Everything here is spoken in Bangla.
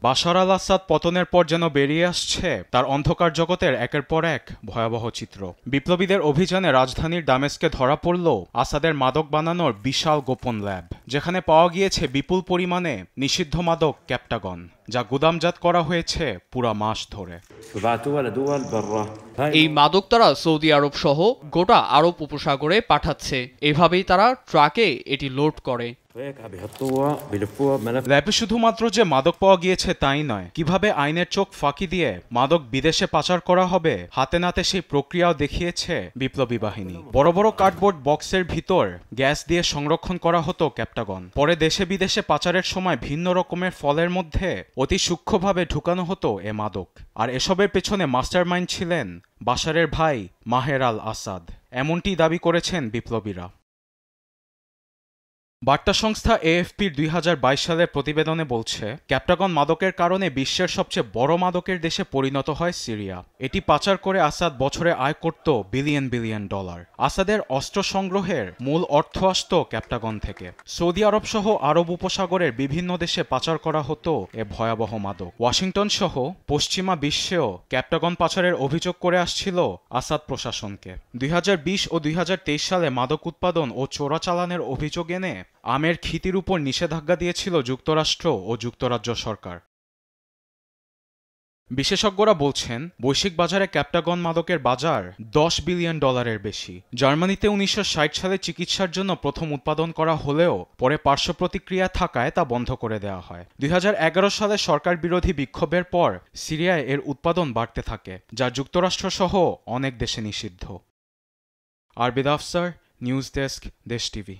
বাশার আল আসাদ পতনের পর যেন বেরিয়ে আসছে তার অন্ধকার জগতের একের পর এক ভয়াবহ চিত্র। বিপ্লবীদের অভিযানে রাজধানীর দামেস্কে ধরা পড়ল আসাদের মাদক বানানোর বিশাল গোপন ল্যাব, যেখানে পাওয়া গিয়েছে বিপুল পরিমাণে নিষিদ্ধ মাদক ক্যাপটাগন, যা গুদামজাত করা হয়েছে পুরা মাস ধরে। এই মাদক তারা সৌদি আরব সহ গোটা আরব উপসাগরে পাঠাচ্ছে। এভাবেই তারা ট্রাকে এটি লোড করে। ল্যাবে শুধুমাত্র যে মাদক পাওয়া গিয়েছে তাই নয়, কিভাবে আইনের চোখ ফাঁকি দিয়ে মাদক বিদেশে পাচার করা হবে হাতে নাতে সেই প্রক্রিয়াও দেখিয়েছে বিপ্লবী বাহিনী। বড় বড় কার্ডবোর্ড বক্সের ভিতর গ্যাস দিয়ে সংরক্ষণ করা হতো ক্যাপটাগন। পরে দেশে বিদেশে পাচারের সময় ভিন্ন রকমের ফলের মধ্যে অতি সূক্ষ্মভাবে ঢুকানো হতো এ মাদক। আর এসবের পেছনে মাস্টারমাইন্ড ছিলেন বাশারের ভাই মাহের আল আসাদ, এমনটি দাবি করেছেন বিপ্লবীরা। বার্তা সংস্থা এএফপির 2022 সালের প্রতিবেদনে বলছে, ক্যাপটাগন মাদকের কারণে বিশ্বের সবচেয়ে বড় মাদকের দেশে পরিণত হয় সিরিয়া। এটি পাচার করে আসাদ বছরে আয় করত বিলিয়ন বিলিয়ন ডলার। আসাদের অস্ত্র সংগ্রহের মূল অর্থ আসত ক্যাপটাগন থেকে। সৌদি আরব সহ আরব উপসাগরের বিভিন্ন দেশে পাচার করা হতো এ ভয়াবহ মাদক। ওয়াশিংটন সহ পশ্চিমা বিশ্বেও ক্যাপটাগন পাচারের অভিযোগ করে আসছিল আসাদ প্রশাসনকে। 2020 ও 2023 সালে মাদক উৎপাদন ও চোরাচালানের অভিযোগ এনে আমের খিতির উপর নিষেধাজ্ঞা দিয়েছিল যুক্তরাষ্ট্র ও যুক্তরাজ্য সরকার। বিশেষজ্ঞরা বলছেন, বৈশ্বিক বাজারে ক্যাপটাগন মাদকের বাজার $10 বিলিয়ন বেশি। জার্মানিতে 1960 সালে চিকিৎসার জন্য প্রথম উৎপাদন করা হলেও পরে পার্শ্ব প্রতিক্রিয়া থাকায় তা বন্ধ করে দেওয়া হয়। 2011 সালে সরকার বিরোধী বিক্ষোভের পর সিরিয়ায় এর উৎপাদন বাড়তে থাকে, যা যুক্তরাষ্ট্র সহ অনেক দেশে নিষিদ্ধ। আরবিদ আফসার, নিউজ ডেস্ক, দেশ টিভি।